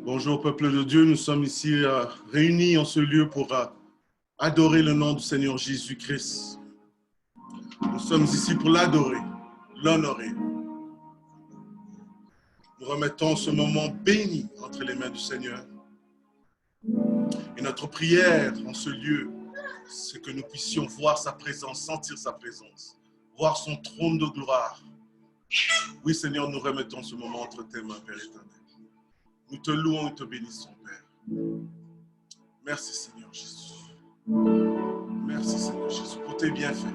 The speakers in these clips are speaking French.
Bonjour peuple de Dieu, nous sommes ici réunis en ce lieu pour adorer le nom du Seigneur Jésus-Christ. Nous sommes ici pour l'adorer, l'honorer. Nous remettons ce moment béni entre les mains du Seigneur. Et notre prière en ce lieu, c'est que nous puissions voir sa présence, sentir sa présence, voir son trône de gloire. Oui Seigneur, nous remettons ce moment entre tes mains, Père éternel. Nous te louons et te bénissons, Père. Merci, Seigneur Jésus. Merci, Seigneur Jésus, pour tes bienfaits.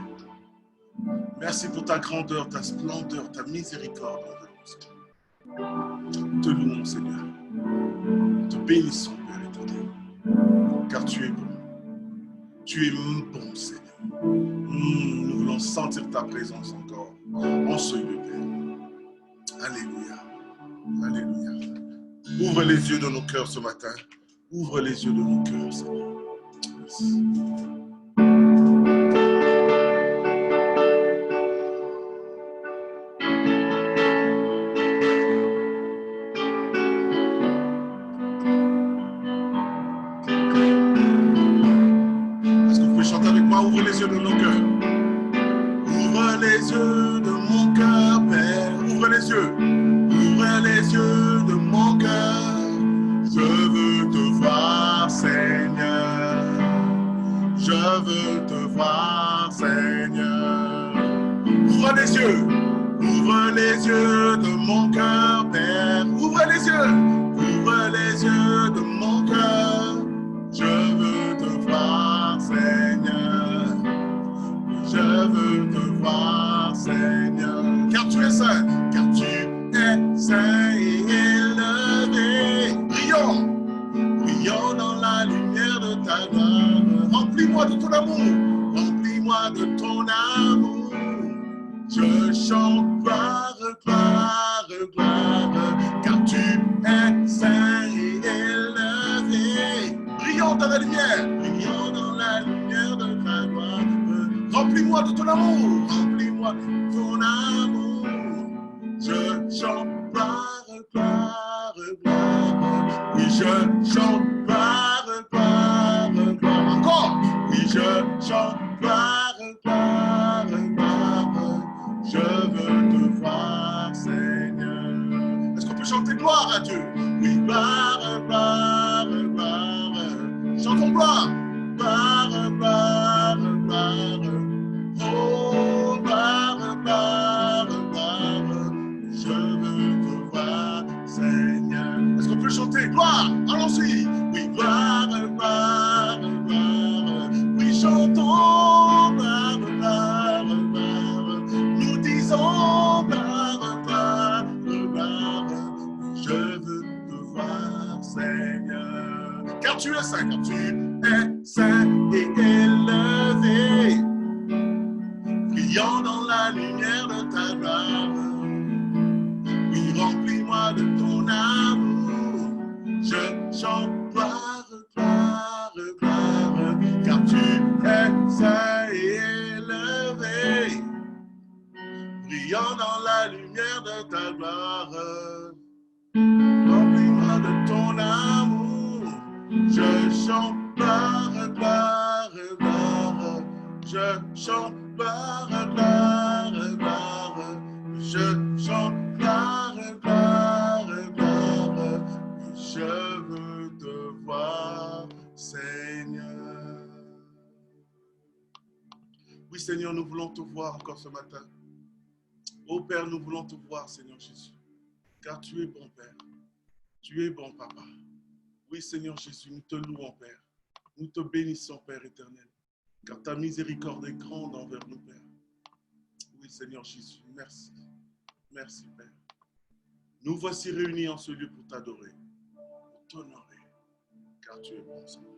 Merci pour ta grandeur, ta splendeur, ta miséricorde envers nous. Nous te louons, Seigneur. Nous te bénissons, Père éternel. Car tu es bon. Tu es bon, Seigneur. Nous voulons sentir ta présence encore en ce lieu, Père. Alléluia. Alléluia. Ouvre les yeux de nos cœurs ce matin. Ouvre les yeux de nos cœurs, Seigneur. Merci. Est-ce que vous pouvez chanter avec moi? Ouvre les yeux de nos cœurs. Ouvre les yeux de mon cœur, Père. Ouvre les yeux. Ouvre les yeux de mon cœur. Je veux te voir, Seigneur. Je veux te voir, Seigneur. Ouvre les yeux. Ouvre les yeux de mon cœur, Père. Ouvre les yeux. Ouvre les yeux de mon cœur. Je veux te voir, Seigneur. Je veux te voir, Seigneur. Car tu es saint. Car tu es saint et élevé. Brillons. Brillons dans la lumière de ta gloire. Remplis-moi de ton amour. Remplis-moi de ton amour. Je chante gloire, gloire, gloire. Car tu es saint et élevé. Brillons dans la lumière. Brillons dans la lumière de ta gloire. Remplis-moi de ton amour. Remplis-moi de ton amour. Je chante gloire, gloire, gloire. Oui, je chante gloire, gloire, gloire. Encore. Oui, je chante gloire, gloire, gloire. Je veux te voir, Seigneur. Est-ce qu'on peut chanter gloire à Dieu? Oui, gloire, gloire, gloire. Chantons gloire. Gloire, gloire, gloire. Oh, gloire, gloire, gloire. Je veux te voir, Seigneur. Est-ce qu'on peut chanter gloire? Allons-y. Oui, gloire, gloire, gloire. Oui, chantons gloire, gloire, gloire. Nous disons gloire, gloire, gloire. Je veux te voir, Seigneur. Car tu es saint, car tu es saint et élevé. Brillant dans la lumière de ta gloire. Oui, remplis-moi de ton amour. Je chante gloire, gloire, gloire. Car tu es saint et élevé. Brillant dans la lumière de ta gloire. Remplis-moi de ton amour. Je chante gloire, gloire, gloire. Je chante gloire, gloire, gloire. Je chante gloire, gloire, gloire. Je veux te voir, Seigneur. Oui, Seigneur, nous voulons te voir encore ce matin. Oh Père, nous voulons te voir, Seigneur Jésus. Car tu es bon, Père. Tu es bon, Papa. Oui, Seigneur Jésus, nous te louons, Père. Nous te bénissons, Père éternel. Car ta miséricorde est grande envers nous, Père. Oui, Seigneur Jésus, merci. Merci, Père. Nous voici réunis en ce lieu pour t'adorer, pour t'honorer, car tu es bon, Seigneur.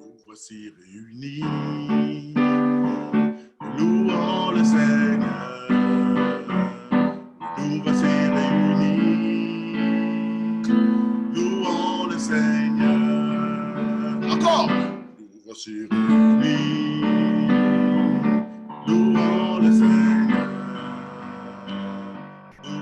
Nous voici réunis, louons le Seigneur. Nous voici réunis, louons le Seigneur. Encore. Nous voici réunis, louons le Seigneur. Nous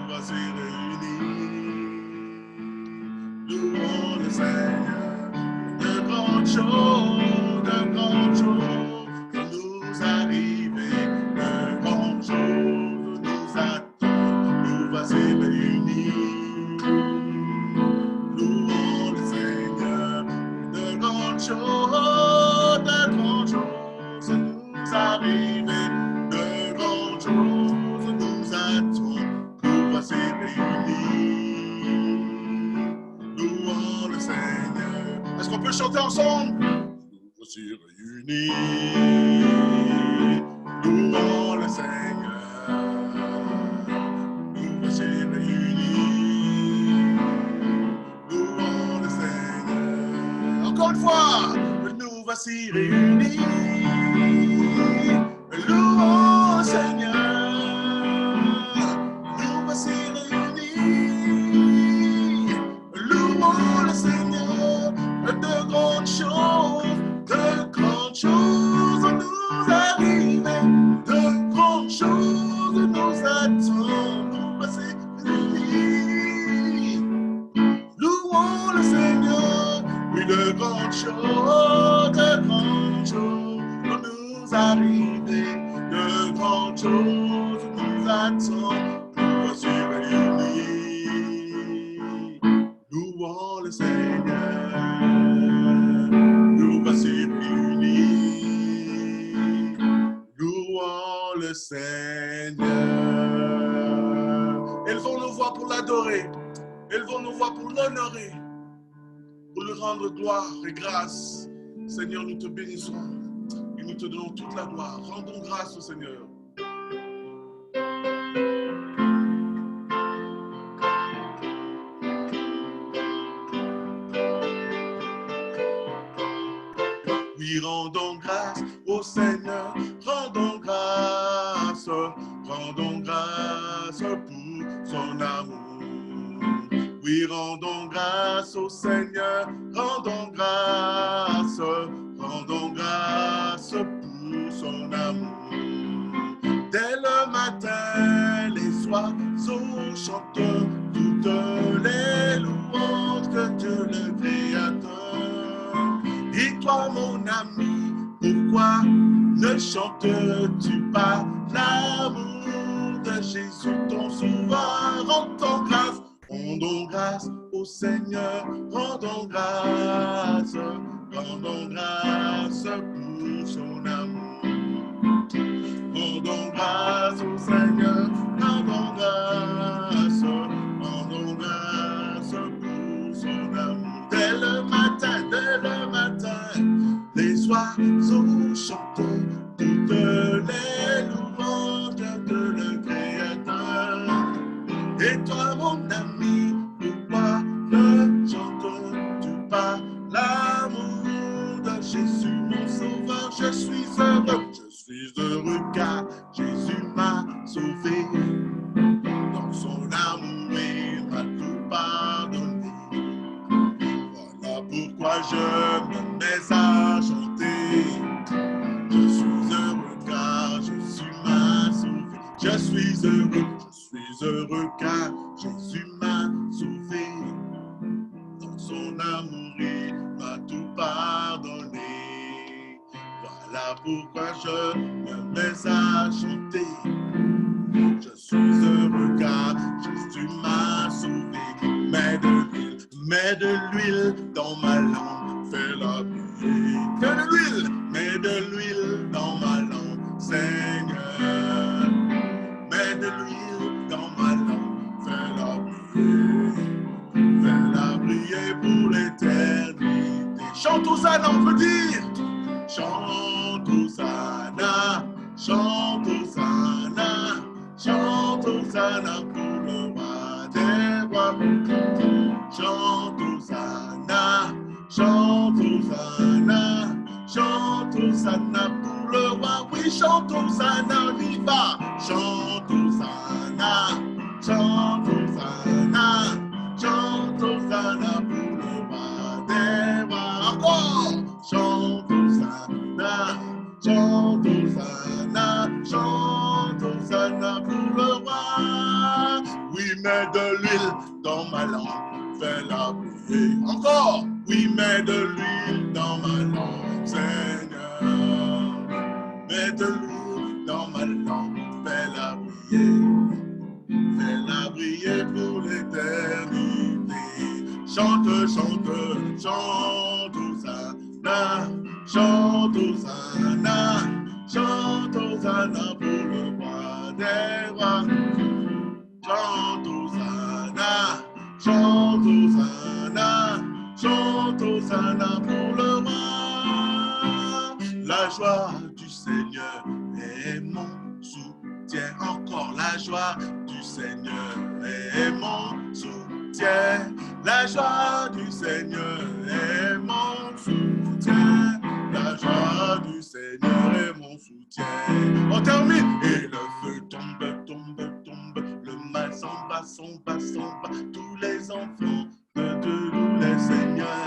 chanter ensemble. Nous voici réunis, louons le Seigneur. Nous voici réunis, louons le Seigneur. Encore une fois, nous voici réunis, louons le Seigneur. Nous voici réunis, louons le Seigneur. De grandes choses nous arrivent, de grandes choses nous attendent. Nous voici réunis, louons le Seigneur. Oui, de grandes choses nous arrivent, de grandes choses nous attendent. Nous voici réunis, louons le Seigneur. Nous voici réunis, louons le Seigneur. Élevons nos voix pour l'adorer, élevons nos voix pour l'honorer, pour lui rendre gloire et grâce. Seigneur, nous te bénissons et nous te donnons toute la gloire. Rendons grâce au Seigneur. Oui, rendons grâce au Seigneur, rendons grâce pour son amour. Oui, rendons grâce au Seigneur, rendons grâce pour son amour. Dès le matin, les oiseaux chantent toutes les louanges de Dieu le Créateur. Et toi, mon ami, pourquoi ne chantes-tu pas l'amour de Jésus, ton sauveur? Rendons grâce au Seigneur, rendons grâce pour son amour. Rendons grâce au Seigneur, rendons grâce pour son amour. Dès le matin, les oiseaux chantent toutes les louanges de le Créateur. Et toi, mon ami, pourquoi ne chantes-tu pas l'amour de Jésus, mon sauveur? Je suis heureux car Jésus m'a sauvé. Dans son amour, il m'a tout pardonné. Voilà pourquoi je me mets à chanter. Je suis heureux car Jésus m'a sauvé. Je suis heureux car Jésus m'a sauvé. Dans son amour, il m'a tout pardonné. Voilà pourquoi je me mets à chanter. Je suis heureux car Jésus m'a sauvé. Mets de l'huile dans ma lampe, fais-la briller. Mets de l'huile dans ma lampe, Seigneur. Mets de l'huile dans ma lampe, fais-la briller pour l'éternité. Chante Hosanna, on peut dire. Chante Hosanna pour le roi des rois. Chante Hosanna pour le roi. Oui, chante Hosanna, on y va. Chante Hosanna pour le roi des rois. Encore. Chante Hosanna pour le roi. Oui, mets de l'huile dans ma lampe, fais-la briller. Encore. Oui, mets de l'huile dans ma lampe, Seigneur. Mets de l'huile dans ma lampe, fais-la briller pour l'éternité. Chante Hosanna pour le roi des rois. Chante Hosanna pour le joie du Seigneur est mon soutien. Encore la joie du Seigneur est mon soutien. La joie du Seigneur est mon soutien. La joie du Seigneur est mon soutien. On termine. Et le feu tombe, tombe, tombe. Le mal s'en va, s'en va, s'en va. Tous les enfants de louent le Seigneur.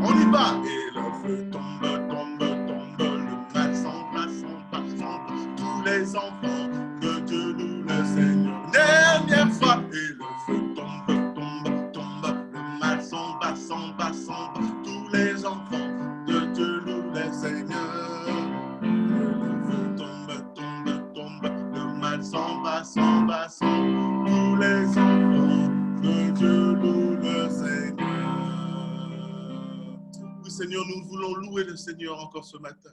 On y va. Et le feu tombe, tombe, tombe. Le mal s'en va, s'en va, s'en va. Tous les enfants de louent le Seigneur. Dernière fois. Et le feu tombe, tombe, tombe. Le mal s'en va, s'en va, s'en va. Tous les enfants de louent le Seigneur. Le feu tombe, tombe, tombe. Le mal s'en va, s'en va, s'en va. Tous les enfants de Dieu louent le Seigneur. Oui, Seigneur, nous voulons louer le Seigneur encore ce matin.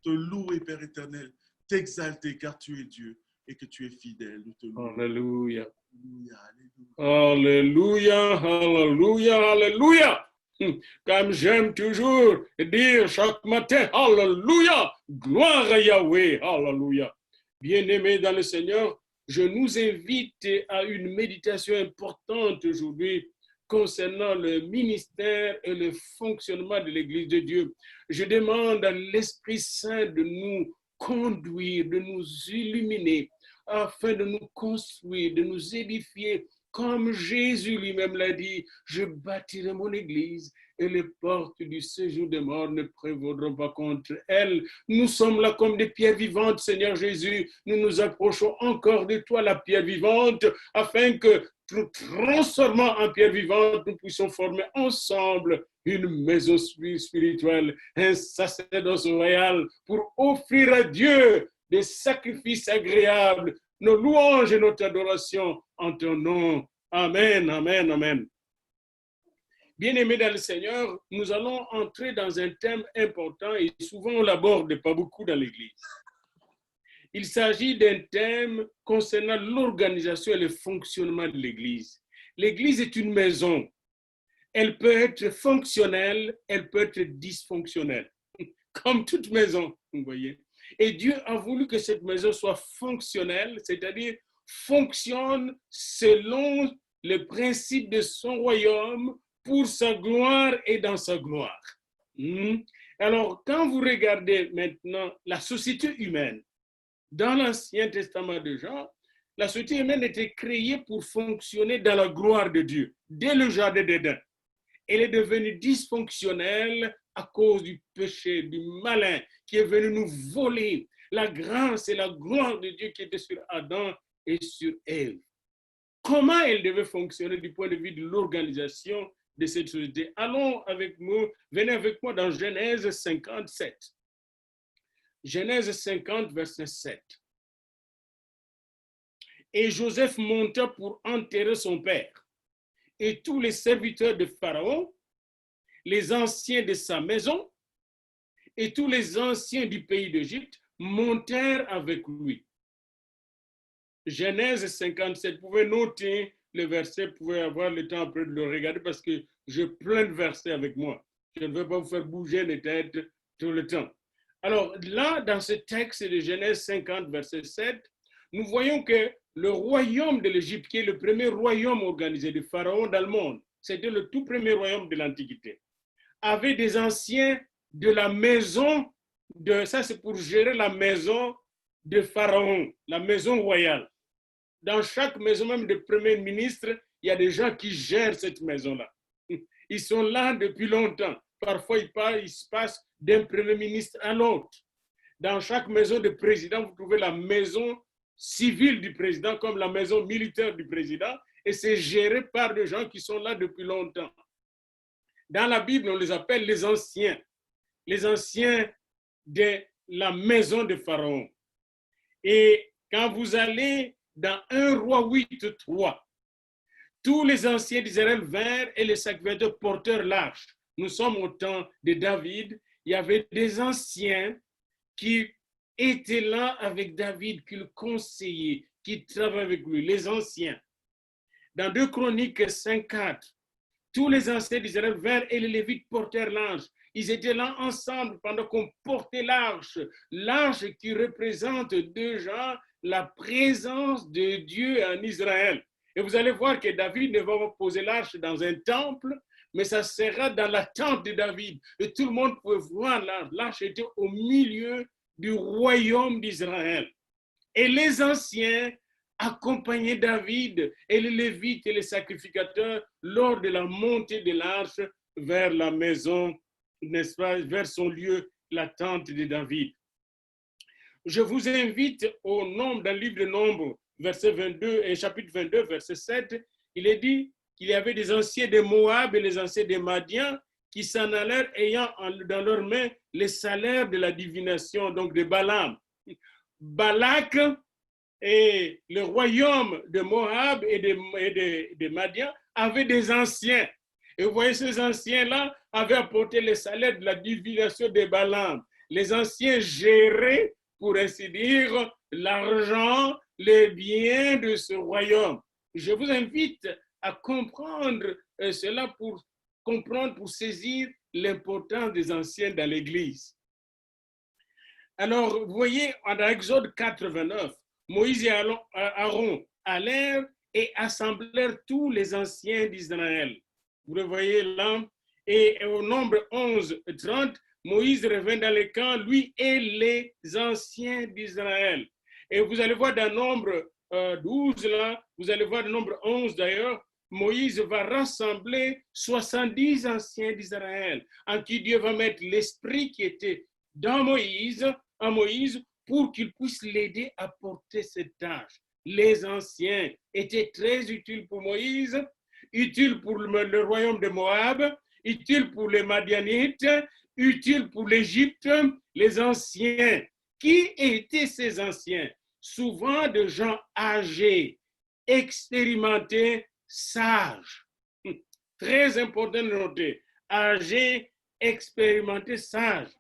Te louer, Père éternel. T'exalter, car tu es Dieu et que tu es fidèle. Nous te louons. Alléluia. Alléluia. Alléluia, alléluia, alléluia. Comme j'aime toujours dire chaque matin, alléluia, gloire à Yahweh, alléluia. Bien-aimés dans le Seigneur, je nous invite à une méditation importante aujourd'hui concernant le ministère et le fonctionnement de l'Église de Dieu. Je demande à l'Esprit Saint de nous conduire, de nous illuminer, afin de nous construire, de nous édifier, comme Jésus lui-même l'a dit, je bâtirai mon Église et les portes du séjour des morts ne prévaudront pas contre elle. Nous sommes là comme des pierres vivantes, Seigneur Jésus. Nous nous approchons encore de toi, la pierre vivante, afin que, transformant en pierre vivante, nous puissions former ensemble une maison spirituelle, un sacerdoce royal, pour offrir à Dieu des sacrifices agréables, nos louanges et notre adoration en ton nom. Amen, amen, amen. Bien-aimés dans le Seigneur, nous allons entrer dans un thème important et souvent on l'aborde pas beaucoup dans l'Église. Il s'agit d'un thème concernant l'organisation et le fonctionnement de l'Église. L'Église est une maison. Elle peut être fonctionnelle, elle peut être dysfonctionnelle, comme toute maison, vous voyez. Et Dieu a voulu que cette maison soit fonctionnelle, c'est-à-dire fonctionne selon le principe de son royaume pour sa gloire et dans sa gloire. Alors, quand vous regardez maintenant la société humaine, dans l'Ancien Testament de Jean, la société humaine était créée pour fonctionner dans la gloire de Dieu, dès le jardin d'Éden. Elle est devenue dysfonctionnelle à cause du péché, du malin qui est venu nous voler la grâce et la gloire de Dieu qui était sur Adam et sur Ève. Comment elle devait fonctionner du point de vue de l'organisation de cette société? Allons avec nous, venez avec moi dans Genèse 57. Genèse 50, verset 7. Et Joseph monta pour enterrer son père. Et tous les serviteurs de Pharaon, les anciens de sa maison et tous les anciens du pays d'Égypte montèrent avec lui. Genèse 57, vous pouvez noter le verset, vous pouvez avoir le temps après de le regarder parce que j'ai plein de versets avec moi. Je ne vais pas vous faire bouger les têtes tout le temps. Alors là, dans ce texte de Genèse 50, verset 7, nous voyons que le royaume de l'Égypte, qui est le premier royaume organisé de Pharaon dans le monde, c'était le tout premier royaume de l'Antiquité, avait des anciens de la maison, ça c'est pour gérer la maison de Pharaon, la maison royale. Dans chaque maison, même de premier ministre, il y a des gens qui gèrent cette maison-là. Ils sont là depuis longtemps. Parfois, il se passe d'un premier ministre à l'autre. Dans chaque maison de président, vous trouvez la maison civile du président comme la maison militaire du président, et c'est géré par des gens qui sont là depuis longtemps. Dans la Bible, on les appelle les anciens de la maison de Pharaon. Et quand vous allez dans 1 Roi 8, 3, tous les anciens d'Israël vinrent et les sacrificateurs porteurs l'arche. Nous sommes au temps de David. Il y avait des anciens qui étaient là avec David, qui le conseillaient, qui travaillaient avec lui, les anciens. Dans 2 Chroniques 5, 4, tous les anciens d'Israël vinrent et les Lévites portèrent l'arche. Ils étaient là ensemble pendant qu'on portait l'arche. L'arche qui représente déjà la présence de Dieu en Israël. Et vous allez voir que David ne va pas poser l'arche dans un temple, mais ça sera dans la tente de David. Et tout le monde pouvait voir l'arche. L'arche était au milieu du royaume d'Israël. Et les anciens accompagnaient David et les Lévites et les sacrificateurs lors de la montée de l'arche vers la maison, n'est-ce pas, vers son lieu, la tente de David. Je vous invite au Nombre, dans le livre de Nombres, verset 22 et chapitre 22, verset 7, il est dit qu'il y avait des anciens de Moab et les anciens de Madian qui s'en allèrent ayant dans leurs mains les salaires de la divination, donc de Balaam. Balak et le royaume de Moab et de Madian avaient des anciens. Et vous voyez, ces anciens-là avaient apporté les salaires de la divination de Balaam. Les anciens géraient, pour ainsi dire, l'argent, les biens de ce royaume. Je vous invite à comprendre cela pour comprendre, pour saisir l'importance des anciens dans l'Église. Alors, vous voyez, dans Exode 89, Moïse et Aaron allèrent et assemblèrent tous les anciens d'Israël. Vous le voyez là. Et au Nombre 11, 30, Moïse revint dans les camps, lui et les anciens d'Israël. Et vous allez voir dans Nombre 12, là, vous allez voir dans Nombre 11 d'ailleurs, Moïse va rassembler 70 anciens d'Israël, en qui Dieu va mettre l'esprit qui était dans Moïse, en Moïse, pour qu'il puisse l'aider à porter cette tâche. Les anciens étaient très utiles pour Moïse, utiles pour le royaume de Moab, utiles pour les Madianites, utiles pour l'Égypte, les anciens. Qui étaient ces anciens? Souvent de gens âgés, expérimentés, sages. Très important de noter. Âgés, expérimentés, sages.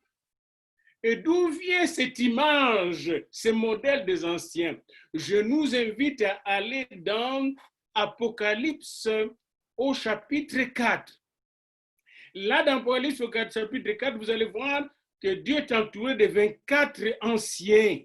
Et d'où vient cette image, ce modèle des anciens? Je nous invite à aller dans Apocalypse au chapitre 4. Là, dans Apocalypse au chapitre 4, vous allez voir que Dieu est entouré de 24 anciens.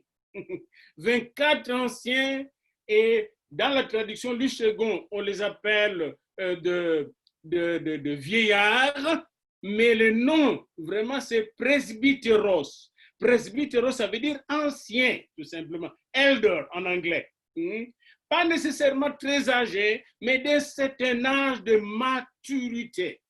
24 anciens, et dans la traduction Luc II, on les appelle de vieillards, mais le nom, vraiment, c'est presbyteros. Presbyteros, ça veut dire ancien, tout simplement. Elder en anglais. Pas nécessairement très âgé, mais d'un certain âge de maturité.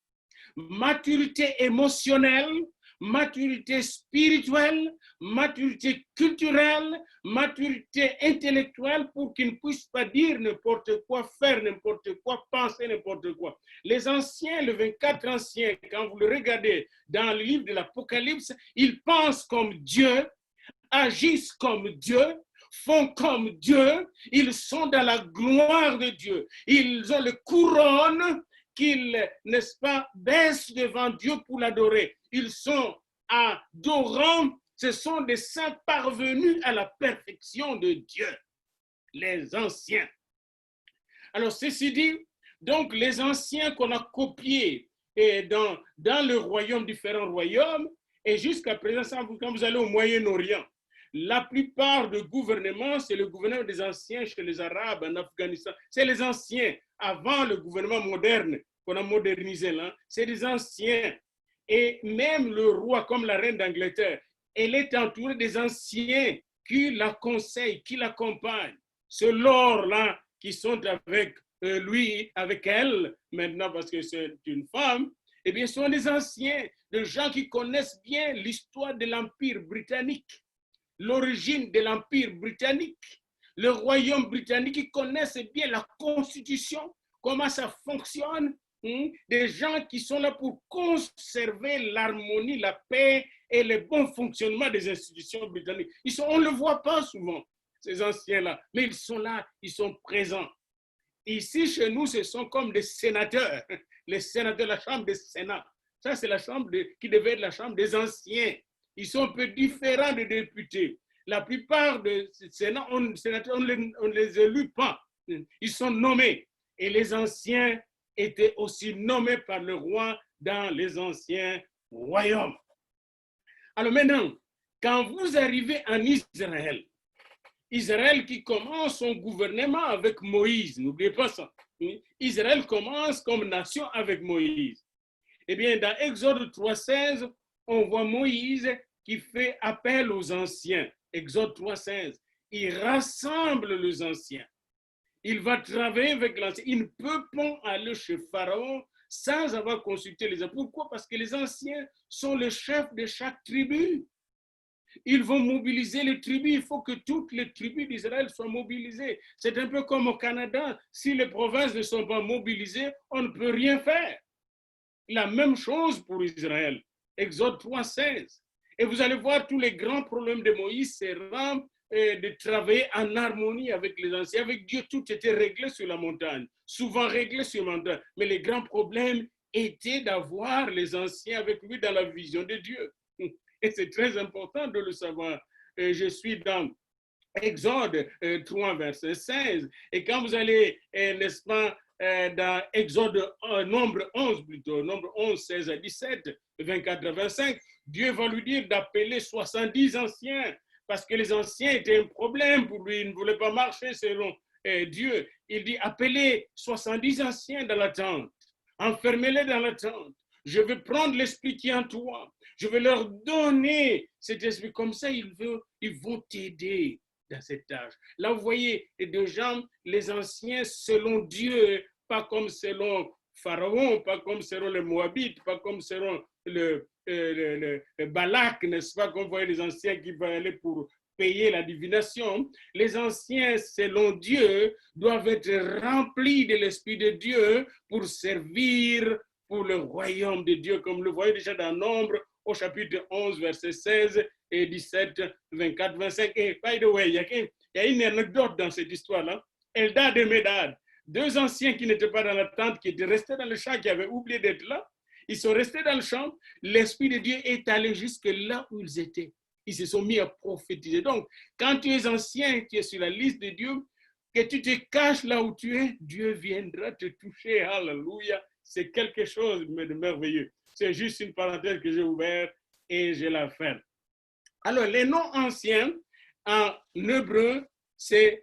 Maturité émotionnelle, maturité spirituelle, maturité culturelle, maturité intellectuelle pour qu'ils ne puissent pas dire n'importe quoi, faire n'importe quoi, penser n'importe quoi. Les anciens, les 24 anciens, quand vous le regardez dans le livre de l'Apocalypse, ils pensent comme Dieu, agissent comme Dieu, font comme Dieu, ils sont dans la gloire de Dieu. Ils ont le couronne qu'ils, n'est-ce pas, baissent devant Dieu pour l'adorer. Ils sont adorants, ce sont des saints parvenus à la perfection de Dieu, les anciens. Alors, ceci dit, donc les anciens qu'on a copiés dans le royaume, différents royaumes, et jusqu'à présent, quand vous allez au Moyen-Orient, la plupart des gouvernements, c'est le gouvernement des anciens chez les Arabes, en Afghanistan. C'est les anciens, avant le gouvernement moderne, qu'on a modernisé là, c'est des anciens. Et même le roi, comme la reine d'Angleterre, elle est entourée des anciens qui la conseillent, qui l'accompagnent. Ce lord-là, qui sont avec lui, avec elle, maintenant parce que c'est une femme, eh bien, ce sont des anciens, des gens qui connaissent bien l'histoire de l'Empire britannique, l'origine de l'Empire britannique, le royaume britannique, qui connaissent bien la constitution, comment ça fonctionne, des gens qui sont là pour conserver l'harmonie, la paix et le bon fonctionnement des institutions britanniques. On ne le voit pas souvent, ces anciens-là, mais ils sont là, ils sont présents. Ici, chez nous, ce sont comme des sénateurs, les sénateurs, la chambre des sénats. Ça, c'est la chambre qui devait être la chambre des anciens. Ils sont un peu différents des députés. La plupart des sénateurs, on ne les élue pas. Ils sont nommés. Et les anciens étaient aussi nommés par le roi dans les anciens royaume. Alors maintenant, quand vous arrivez en Israël, Israël qui commence son gouvernement avec Moïse, n'oubliez pas ça. Israël commence comme nation avec Moïse. Eh bien, dans Exode 3,16, on voit Moïse qui fait appel aux anciens. Exode 3,16, il rassemble les anciens. Il va travailler avec l'ancien. Il ne peut pas aller chez Pharaon sans avoir consulté les anciens. Pourquoi? Parce que les anciens sont les chefs de chaque tribu. Ils vont mobiliser les tribus. Il faut que toutes les tribus d'Israël soient mobilisées. C'est un peu comme au Canada. Si les provinces ne sont pas mobilisées, on ne peut rien faire. La même chose pour Israël. Exode 3,16. Et vous allez voir tous les grands problèmes de Moïse, c'est de travailler en harmonie avec les anciens. Avec Dieu, tout était réglé sur la montagne, souvent réglé sur la montagne. Mais les grands problèmes étaient d'avoir les anciens avec lui dans la vision de Dieu. Et c'est très important de le savoir. Je suis dans Exode 3, verset 16. Et quand vous allez, n'est-ce pas, dans Exode nombre 11 plutôt, nombre 11, 16 à 17, 24 à 25, Dieu va lui dire d'appeler 70 anciens parce que les anciens étaient un problème pour lui. Il ne voulait pas marcher selon Dieu. Il dit appelez 70 anciens dans la tente, enfermez-les dans la tente. Je vais prendre l'esprit qui est en toi. Je vais leur donner cet esprit. Comme ça, ils vont t'aider dans cette tâche. Là, vous voyez des gens, les anciens selon Dieu, pas comme selon Pharaon, pas comme selon les Moabites, pas comme selon le Balak, n'est-ce pas, qu'on voyait les anciens qui vont aller pour payer la divination. Les anciens, selon Dieu, doivent être remplis de l'Esprit de Dieu pour servir pour le royaume de Dieu, comme le voyez déjà dans Nombre, au chapitre 11, verset 16 et 17, 24, 25. Et by the way, il y a une anecdote dans cette histoire-là. Eldad et Médad, deux anciens qui n'étaient pas dans la tente, qui étaient restés dans le champ, qui avaient oublié d'être là. Ils sont restés dans le champ. L'Esprit de Dieu est allé jusque là où ils étaient. Ils se sont mis à prophétiser. Donc, quand tu es ancien, tu es sur la liste de Dieu, que tu te caches là où tu es, Dieu viendra te toucher. Alléluia. C'est quelque chose de merveilleux. C'est juste une parenthèse que j'ai ouverte et je la ferme. Alors, les noms anciens, en hébreu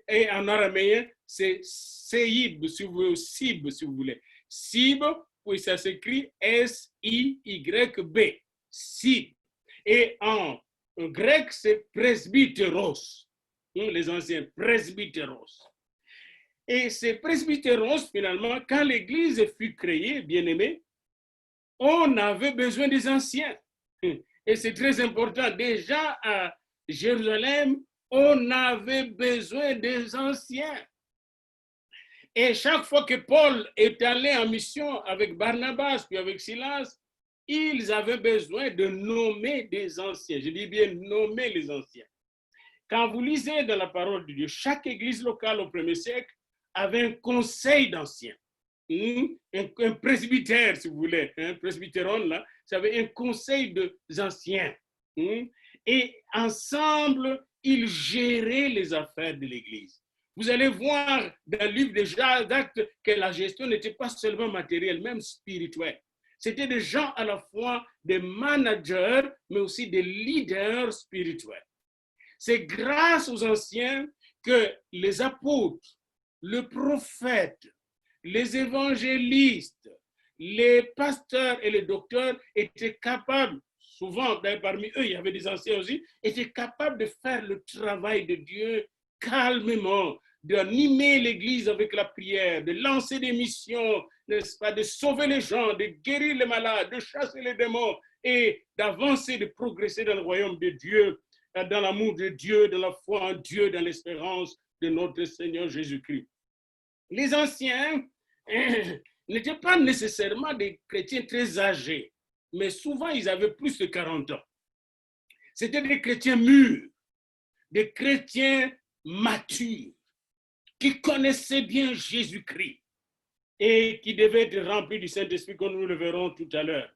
et en araméen, c'est Seib, si vous voulez, Sib, si vous voulez. Sib, puis ça s'écrit S-I-Y-B. Sib. Et en grec, c'est presbyteros. Les anciens, presbyteros. Et ces presbyteros, finalement, quand l'Église fut créée, bien aimé, on avait besoin des anciens. Et c'est très important. Déjà à Jérusalem, on avait besoin des anciens. Et chaque fois que Paul est allé en mission avec Barnabas, puis avec Silas, ils avaient besoin de nommer des anciens. Je dis bien nommer les anciens. Quand vous lisez dans la parole de Dieu, chaque église locale au 1er siècle avait un conseil d'anciens. Un presbytère, si vous voulez, un presbytéron, là, ça avait un conseil des anciens. Et ensemble, ils géraient les affaires de l'Église. Vous allez voir dans le livre des Actes que la gestion n'était pas seulement matérielle, même spirituelle. C'était des gens à la fois des managers, mais aussi des leaders spirituels. C'est grâce aux anciens que les apôtres, le prophète, les évangélistes, les pasteurs et les docteurs étaient capables, souvent parmi eux, il y avait des anciens aussi, étaient capables de faire le travail de Dieu calmement, d'animer l'Église avec la prière, de lancer des missions, n'est-ce pas, de sauver les gens, de guérir les malades, de chasser les démons et d'avancer, de progresser dans le royaume de Dieu, dans l'amour de Dieu, dans la foi en Dieu, dans l'espérance de notre Seigneur Jésus-Christ. Les anciens n'étaient pas nécessairement des chrétiens très âgés, mais souvent ils avaient plus de 40 ans. C'était des chrétiens mûrs, des chrétiens matures, qui connaissaient bien Jésus-Christ et qui devaient être remplis du Saint-Esprit, comme nous le verrons tout à l'heure.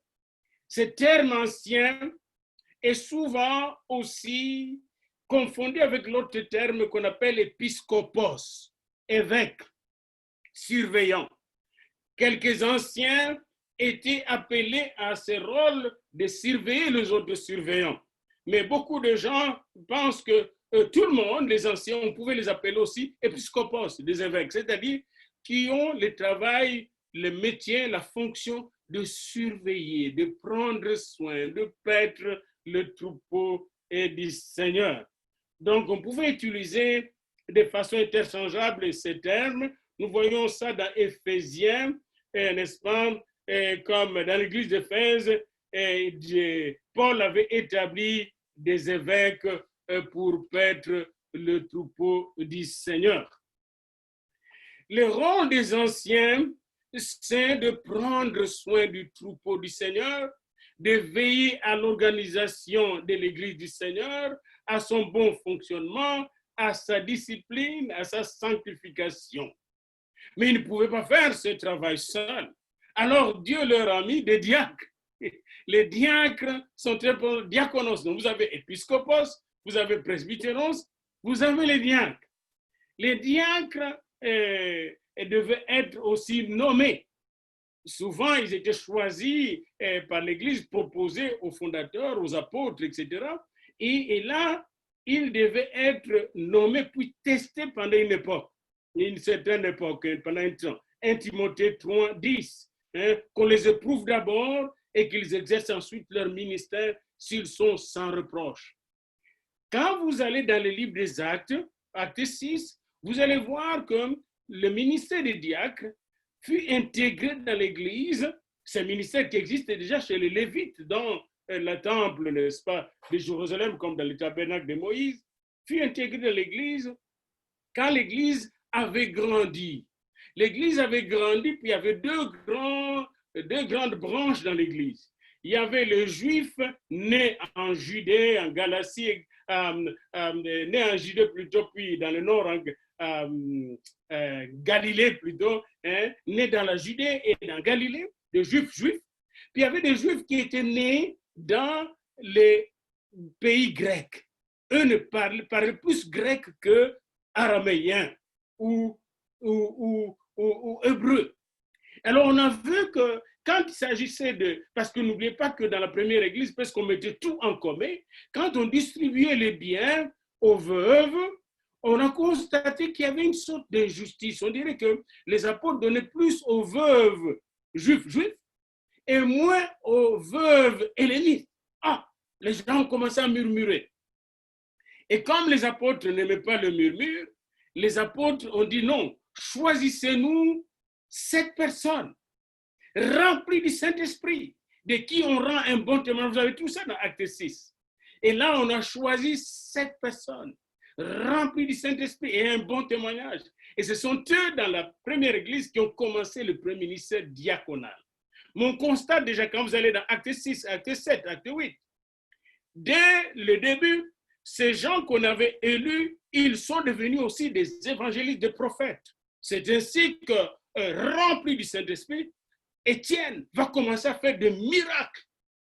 Ce terme ancien est souvent aussi confondu avec l'autre terme qu'on appelle épiscopos, évêque, surveillant. Quelques anciens étaient appelés à ce rôle de surveiller les autres surveillants. Mais beaucoup de gens pensent que tout le monde, les anciens, on pouvait les appeler aussi épiscopos, des évêques, c'est-à-dire qui ont le travail, le métier, la fonction de surveiller, de prendre soin, de paître le troupeau et du Seigneur. Donc, on pouvait utiliser de façon interchangeable ces termes. Nous voyons ça dans Éphésiens, n'est-ce pas, comme dans l'église d'Éphèse, Paul avait établi des évêques pour paître le troupeau du Seigneur. Le rôle des anciens, c'est de prendre soin du troupeau du Seigneur, de veiller à l'organisation de l'église du Seigneur, à son bon fonctionnement, à sa discipline, à sa sanctification. Mais ils ne pouvaient pas faire ce travail seul. Alors Dieu leur a mis des diacres. Les diacres sont très diaconos. Donc vous avez épiscopos, vous avez presbytéros, vous avez les diacres. Les diacres devaient être aussi nommés. Souvent, ils étaient choisis par l'Église, proposés aux fondateurs, aux apôtres, etc. Et là, ils devaient être nommés puis testés pendant une certaine époque, pendant un temps. 1 Timothée 3, 10. Qu'on les éprouve d'abord et qu'ils exercent ensuite leur ministère s'ils sont sans reproche. Quand vous allez dans le livre des Actes, Acte 6, vous allez voir que le ministère des diacres fut intégré dans l'Église, ce ministère qui existait déjà chez les Lévites dans le temple, n'est-ce pas, de Jérusalem, comme dans le tabernacle de Moïse, fut intégré dans l'Église quand l'Église avait grandi. L'Église avait grandi, puis il y avait deux grandes branches dans l'Église. Il y avait les Juifs nés en Judée, en Galatie, nés en Judée plutôt, puis dans le nord, Galilée plutôt, nés dans la Judée et dans Galilée, des Juifs. Puis il y avait des Juifs qui étaient nés dans les pays grecs. Eux ne parlaient plus grec que araméen ou hébreu. Alors on a vu que quand il s'agissait parce que n'oubliez pas que dans la première église, parce qu'on mettait tout en commun, quand on distribuait les biens aux veuves, on a constaté qu'il y avait une sorte d'injustice. On dirait que les apôtres donnaient plus aux veuves juifs et moins aux veuves hellénistes. Les gens ont commencé à murmurer. Et comme les apôtres n'aimaient pas le murmure, les apôtres ont dit non, choisissez-nous 7 personnes remplies du Saint-Esprit, de qui on rend un bon témoignage. Vous avez tout ça dans Acte 6. Et là, on a choisi 7 personnes remplies du Saint-Esprit et un bon témoignage. Et ce sont eux, dans la première église, qui ont commencé le premier ministère diaconal. Mais on constate déjà, quand vous allez dans Acte 6, Acte 7, Acte 8, dès le début, ces gens qu'on avait élus, ils sont devenus aussi des évangélistes, des prophètes. C'est ainsi que, rempli du Saint-Esprit, Étienne va commencer à faire des miracles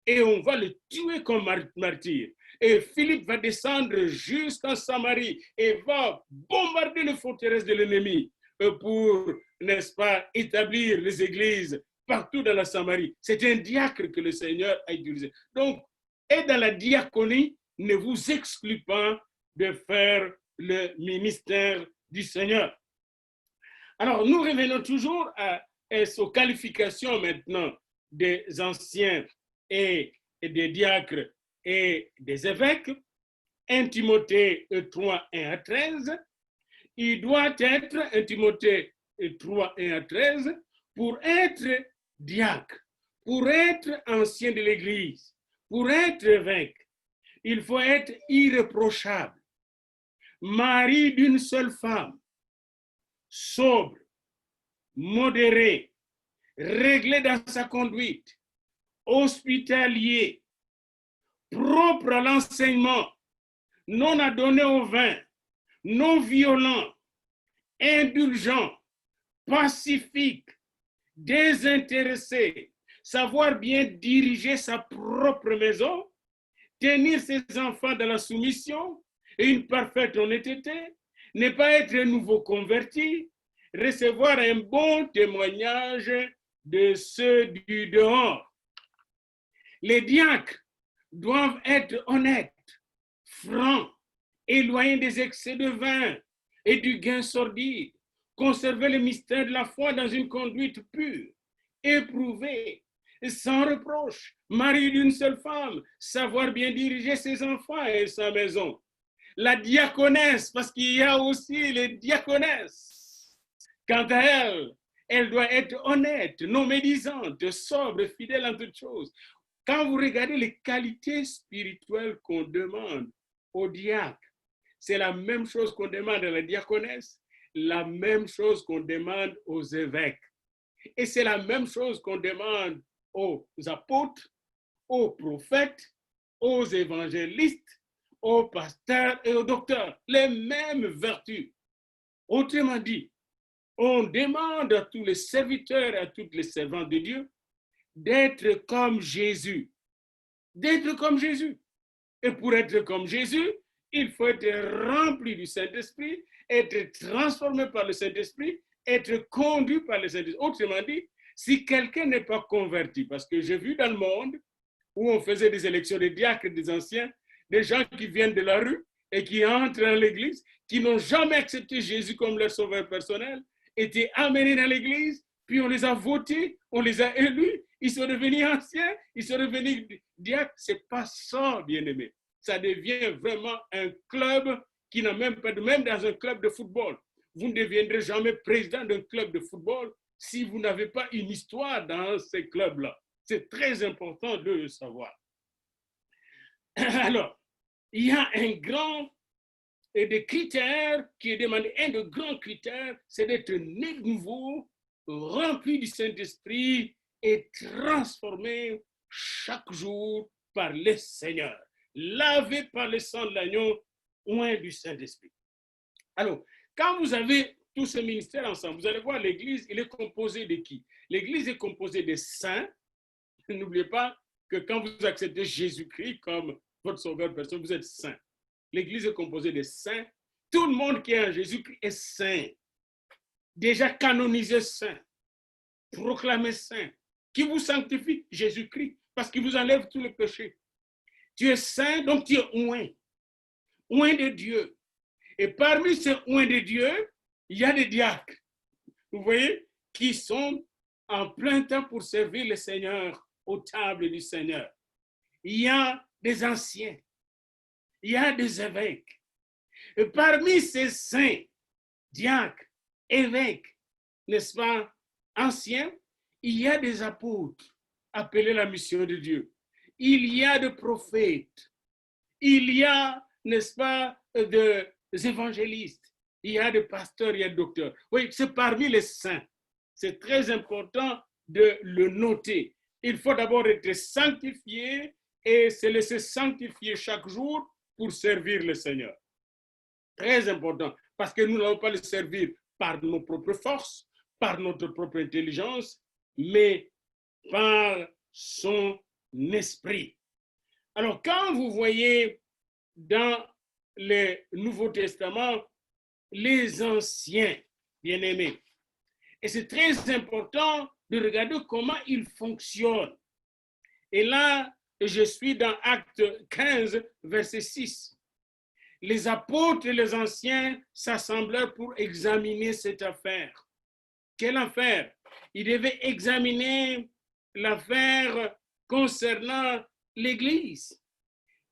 et on va le tuer comme martyr. Et Philippe va descendre jusqu'en Samarie et va bombarder les forteresses de l'ennemi pour, n'est-ce pas, établir les églises partout dans la Samarie. C'est un diacre que le Seigneur a utilisé. Donc, et dans la diaconie, ne vous exclut pas de faire le ministère du Seigneur. Alors, nous revenons toujours aux qualifications maintenant des anciens et des diacres et des évêques. 1 Timothée 3, 1 à 13. Il doit être, 1 Timothée 3, 1 à 13, pour être diacre, pour être ancien de l'Église, pour être évêque, il faut être irréprochable, mari d'une seule femme, sobre, modéré, réglé dans sa conduite, hospitalier, propre à l'enseignement, non adonné au vin, non violent, indulgent, pacifique, désintéressé, savoir bien diriger sa propre maison, tenir ses enfants dans la soumission et une parfaite honnêteté, ne pas être un nouveau converti, recevoir un bon témoignage de ceux du dehors. Les diacres doivent être honnêtes, francs, éloignés des excès de vin et du gain sordide, conserver le mystère de la foi dans une conduite pure, éprouvée, sans reproche, marié d'une seule femme, savoir bien diriger ses enfants et sa maison. La diaconesse, parce qu'il y a aussi les diaconesses. Quant à elle, elle doit être honnête, non médisante, sobre, fidèle en toutes choses. Quand vous regardez les qualités spirituelles qu'on demande aux diacres, c'est la même chose qu'on demande à la diaconesse, la même chose qu'on demande aux évêques. Et c'est la même chose qu'on demande aux apôtres, aux prophètes, aux évangélistes, aux pasteurs et aux docteurs. Les mêmes vertus. Autrement dit, on demande à tous les serviteurs et à toutes les servantes de Dieu d'être comme Jésus. D'être comme Jésus. Et pour être comme Jésus, il faut être rempli du Saint-Esprit, être transformé par le Saint-Esprit, être conduit par le Saint-Esprit. Autrement dit, si quelqu'un n'est pas converti, parce que j'ai vu dans le monde où on faisait des élections des diacres, des anciens, des gens qui viennent de la rue et qui entrent dans l'église, qui n'ont jamais accepté Jésus comme leur sauveur personnel, étaient amenés dans l'église, puis on les a votés, on les a élus, ils sont devenus anciens, ils sont devenus diacres. C'est pas ça, bien-aimé. Ça devient vraiment un club qui n'a même pas de, même dans un club de football. Vous ne deviendrez jamais président d'un club de football si vous n'avez pas une histoire dans ces clubs-là. C'est très important de le savoir. Alors, il y a un grand et des critères qui est demandé. Un des grands critères, c'est d'être né de nouveau, rempli du Saint-Esprit et transformé chaque jour par le Seigneur, lavé par le sang de l'agneau, oint du Saint-Esprit. Alors, quand vous avez tous ces ministères ensemble, vous allez voir l'Église, il est composé de qui? L'Église est composée des saints. N'oubliez pas que quand vous acceptez Jésus-Christ comme votre sauveur personnel, vous êtes saint. L'Église est composée des saints. Tout le monde qui est en Jésus-Christ est saint. Déjà canonisé saint, proclamé saint. Qui vous sanctifie? Jésus-Christ, parce qu'il vous enlève tous les péchés. Tu es saint, donc tu es oint. Oint de Dieu. Et parmi ces oints de Dieu, il y a des diacres. Vous voyez, qui sont en plein temps pour servir le Seigneur aux tables du Seigneur. Il y a des anciens. Il y a des évêques. Et parmi ces saints, diacres, évêques, n'est-ce pas, anciens, il y a des apôtres appelés la mission de Dieu. Il y a des prophètes. Il y a, n'est-ce pas, des évangélistes. Il y a des pasteurs, il y a des docteurs. Oui, c'est parmi les saints. C'est très important de le noter. Il faut d'abord être sanctifié et se laisser sanctifier chaque jour pour servir le Seigneur. Très important, parce que nous n'allons pas le servir par nos propres forces, par notre propre intelligence, mais par son esprit. Alors, quand vous voyez dans le Nouveau Testament les anciens, bien-aimés, et c'est très important de regarder comment ils fonctionnent. Et là, je suis dans Acte 15, verset 6. Les apôtres et les anciens s'assemblèrent pour examiner cette affaire. Quelle affaire? Ils devaient examiner l'affaire concernant l'Église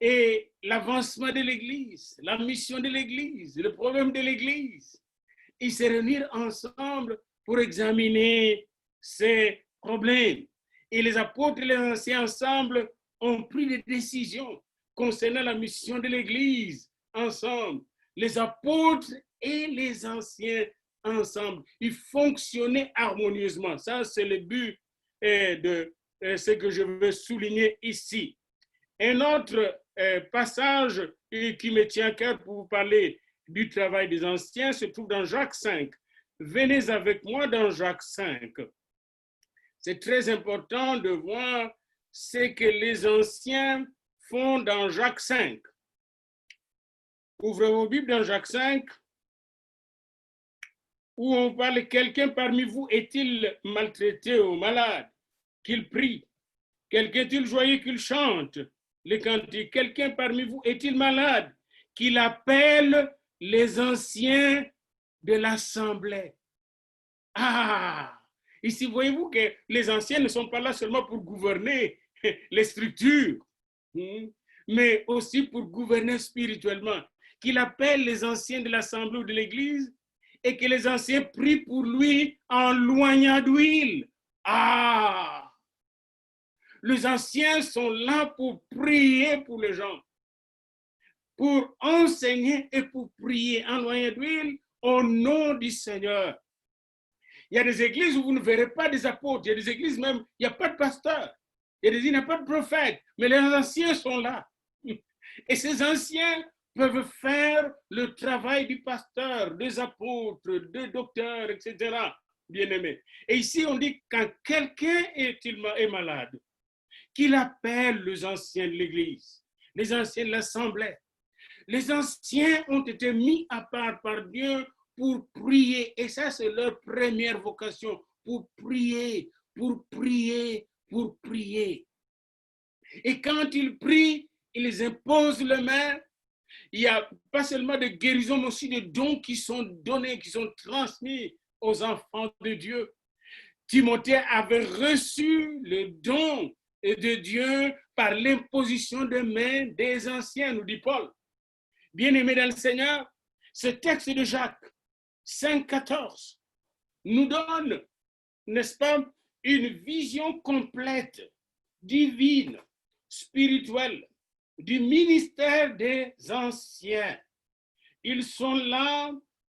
et l'avancement de l'Église, la mission de l'Église, le problème de l'Église. Ils se réunirent ensemble pour examiner ces problèmes. Et les apôtres et les anciens ensemble ont pris des décisions concernant la mission de l'Église ensemble. Les apôtres et les anciens ensemble. Ils fonctionnaient harmonieusement. Ça, c'est le but de ce que je veux souligner ici. Un autre passage qui me tient à cœur pour vous parler du travail des anciens se trouve dans Jacques 5. Venez avec moi dans Jacques 5. C'est très important de voir ce que les anciens font dans Jacques 5. Ouvrez vos Bibles dans Jacques 5. où on parle, quelqu'un parmi vous est-il maltraité ou malade, qu'il prie? Quelqu'un est-il joyeux, qu'il chante les cantiques? Quelqu'un parmi vous est-il malade, qu'il appelle les anciens de l'assemblée? Ah! Ici, voyez-vous que les anciens ne sont pas là seulement pour gouverner les structures, mais aussi pour gouverner spirituellement. Qu'il appelle les anciens de l'assemblée ou de l'église et que les anciens prient pour lui en loignant d'huile. Ah! Les anciens sont là pour prier pour les gens, pour enseigner et pour prier en loignant d'huile au nom du Seigneur. Il y a des églises où vous ne verrez pas des apôtres. Il y a des églises même, il n'y a pas de pasteur. Il y a des églises où il n'y a pas de prophète. Mais les anciens sont là. Et ces anciens peuvent faire le travail du pasteur, des apôtres, des docteurs, etc. Bien-aimés. Et ici, on dit quand quelqu'un est malade, qu'il appelle les anciens de l'église, les anciens de l'assemblée. Les anciens ont été mis à part par Dieu pour prier. Et ça, c'est leur première vocation, pour prier, pour prier, pour prier. Et quand ils prient, ils imposent les mains. Il n'y a pas seulement de guérison, mais aussi de dons qui sont donnés, qui sont transmis aux enfants de Dieu. Timothée avait reçu le don de Dieu par l'imposition des mains des anciens, nous dit Paul. Bien-aimés dans le Seigneur, ce texte de Jacques 5,14 nous donne, n'est-ce pas, une vision complète, divine, spirituelle, du ministère des anciens. Ils sont là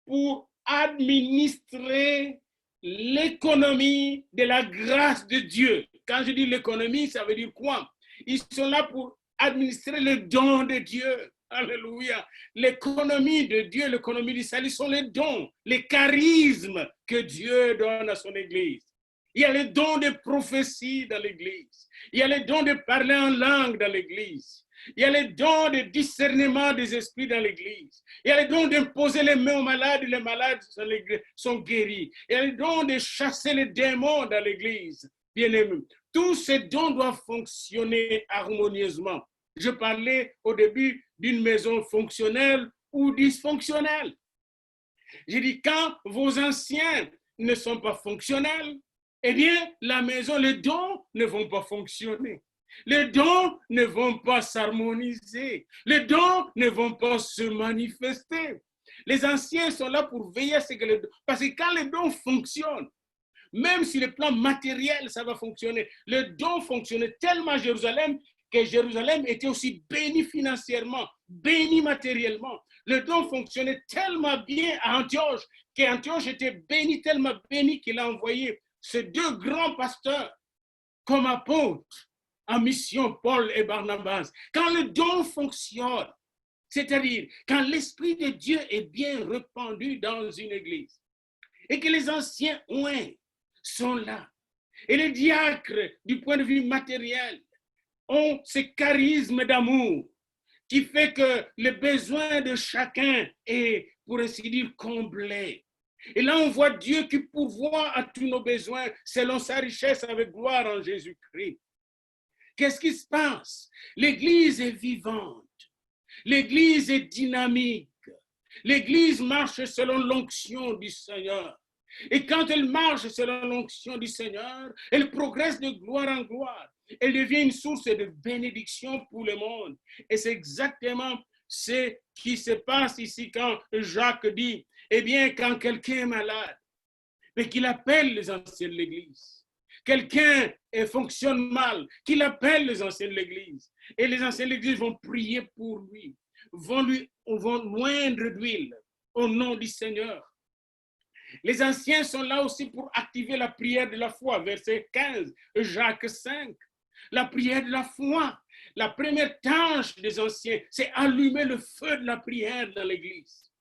pour administrer l'économie de la grâce de Dieu. Quand je dis l'économie, ça veut dire quoi? Ils sont là pour administrer le don de Dieu. Alléluia. L'économie de Dieu, l'économie du salut sont les dons, les charismes que Dieu donne à son Église. Il y a les dons de prophétie dans l'Église. Il y a les dons de parler en langue dans l'Église. Il y a les dons de discernement des esprits dans l'Église. Il y a les dons d'imposer les mains aux malades et les malades sont guéris. Il y a les dons de chasser les démons dans l'Église. Bien-aimés, tous ces dons doivent fonctionner harmonieusement. Je parlais au début d'une maison fonctionnelle ou dysfonctionnelle. J'ai dit, quand vos anciens ne sont pas fonctionnels, eh bien, la maison, les dons ne vont pas fonctionner. Les dons ne vont pas s'harmoniser. Les dons ne vont pas se manifester. Les anciens sont là pour veiller à ce que les dons... Parce que quand les dons fonctionnent, même sur le plan matériel, ça va fonctionner. Les dons fonctionnaient tellement à Jérusalem que Jérusalem était aussi béni financièrement, béni matériellement. Le don fonctionnait tellement bien à Antioche qu'Antioche était béni, tellement béni qu'il a envoyé ces deux grands pasteurs comme apôtres en mission, Paul et Barnabas. Quand le don fonctionne, c'est-à-dire quand l'Esprit de Dieu est bien répandu dans une église et que les anciens oints sont là et les diacres, du point de vue matériel, ont ce charisme d'amour qui fait que le besoin de chacun est, pour ainsi dire, comblé. Et là, on voit Dieu qui pourvoit à tous nos besoins selon sa richesse avec gloire en Jésus-Christ. Qu'est-ce qui se passe? L'Église est vivante. L'Église est dynamique. L'Église marche selon l'onction du Seigneur. Et quand elle marche selon l'onction du Seigneur, elle progresse de gloire en gloire. Elle devient une source de bénédiction pour le monde. Et c'est exactement ce qui se passe ici quand Jacques dit, eh bien, quand quelqu'un est malade, mais qu'il appelle les anciens de l'Église. Quelqu'un fonctionne mal, qu'il appelle les anciens de l'Église. Et les anciens de l'Église vont prier pour lui, vont loindre d'huile au nom du Seigneur. Les anciens sont là aussi pour activer la prière de la foi, verset 15, Jacques 5. La prière de la foi, la première tâche des anciens, c'est allumer le feu de la prière dans l'Église.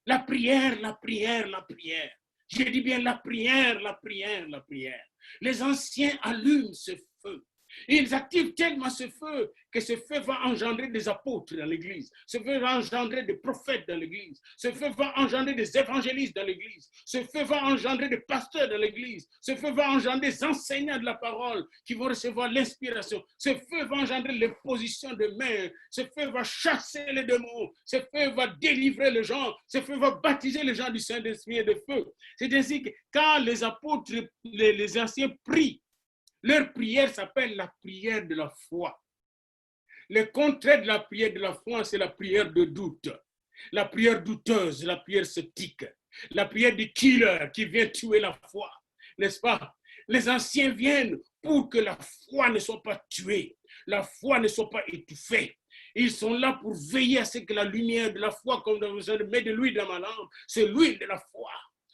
La prière, la prière, la prière. Je dis bien la prière, la prière, la prière. Les anciens allument ce feu. Ils activent tellement ce feu que ce feu va engendrer des apôtres dans l'église. Ce feu va engendrer des prophètes dans l'église. Ce feu va engendrer des évangélistes dans l'église. Ce feu va engendrer des pasteurs dans l'église. Ce feu va engendrer des enseignants de la parole qui vont recevoir l'inspiration. Ce feu va engendrer l'imposition de mains. Ce feu va chasser les démons. Ce feu va délivrer les gens. Ce feu va baptiser les gens du Saint-Esprit et de feu. C'est ainsi que quand les apôtres, les anciens prient, leur prière s'appelle la prière de la foi. Le contraire de la prière de la foi, c'est la prière de doute, la prière douteuse, la prière sceptique, la prière du killer qui vient tuer la foi, n'est-ce pas? Les anciens viennent pour que la foi ne soit pas tuée, la foi ne soit pas étouffée. Ils sont là pour veiller à ce que la lumière de la foi, comme dans besoin de mettre de l'huile dans ma lampe, c'est l'huile de la foi.